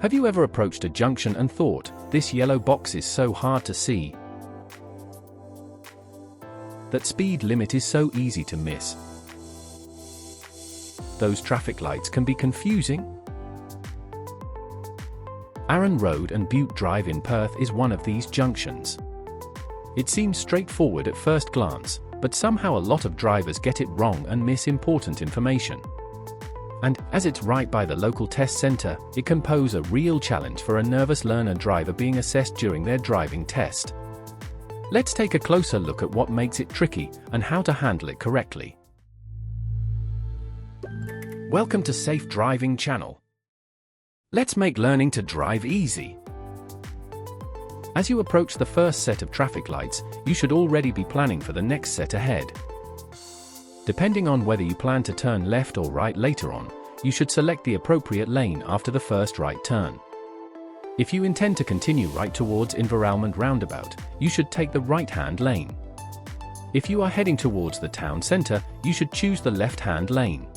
Have you ever approached a junction and thought, this yellow box is so hard to see? That speed limit is so easy to miss. Those traffic lights can be confusing. Arran Road and Bute Drive in Perth is one of these junctions. It seems straightforward at first glance, but somehow a lot of drivers get it wrong and miss important information. And, as it's right by the local test centre, it can pose a real challenge for a nervous learner driver being assessed during their driving test. Let's take a closer look at what makes it tricky and how to handle it correctly. Welcome to Safe Driving Channel. Let's make learning to drive easy. As you approach the first set of traffic lights, you should already be planning for the next set ahead. Depending on whether you plan to turn left or right later on, you should select the appropriate lane after the first right turn. If you intend to continue right towards Inveralmond roundabout, you should take the right-hand lane. If you are heading towards the town centre, you should choose the left-hand lane.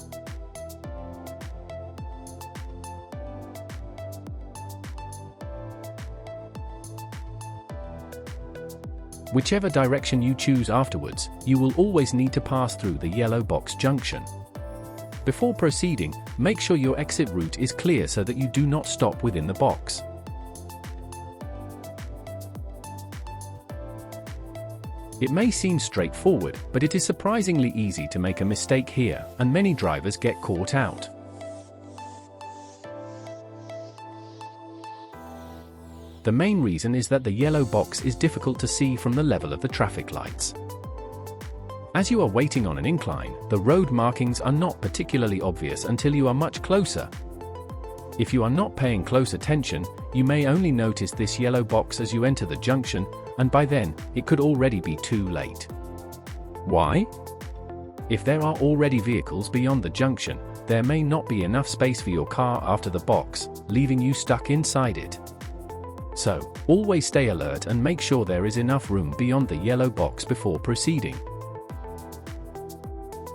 Whichever direction you choose afterwards, you will always need to pass through the yellow box junction. Before proceeding, make sure your exit route is clear so that you do not stop within the box. It may seem straightforward, but it is surprisingly easy to make a mistake here, and many drivers get caught out. The main reason is that the yellow box is difficult to see from the level of the traffic lights. As you are waiting on an incline, the road markings are not particularly obvious until you are much closer. If you are not paying close attention, you may only notice this yellow box as you enter the junction, and by then, it could already be too late. Why? If there are already vehicles beyond the junction, there may not be enough space for your car after the box, leaving you stuck inside it. So, always stay alert and make sure there is enough room beyond the yellow box before proceeding.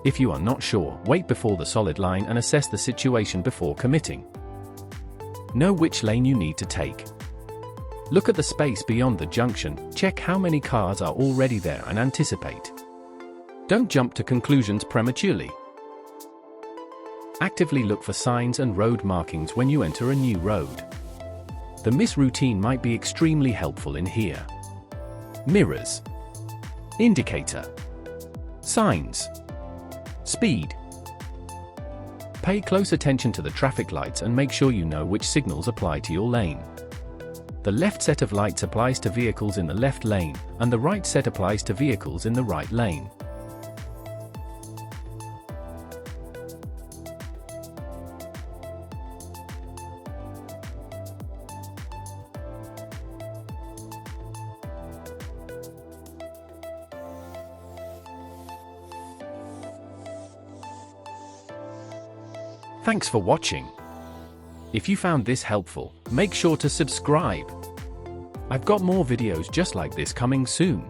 If you are not sure, wait before the solid line and assess the situation before committing. Know which lane you need to take. Look at the space beyond the junction, check how many cars are already there and anticipate. Don't jump to conclusions prematurely. Actively look for signs and road markings when you enter a new road. The miss routine might be extremely helpful in here. Mirrors, indicator, signs, speed. Pay close attention to the traffic lights and make sure you know which signals apply to your lane. The left set of lights applies to vehicles in the left lane, and the right set applies to vehicles in the right lane. Thanks for watching. If you found this helpful, make sure to subscribe. I've got more videos just like this coming soon.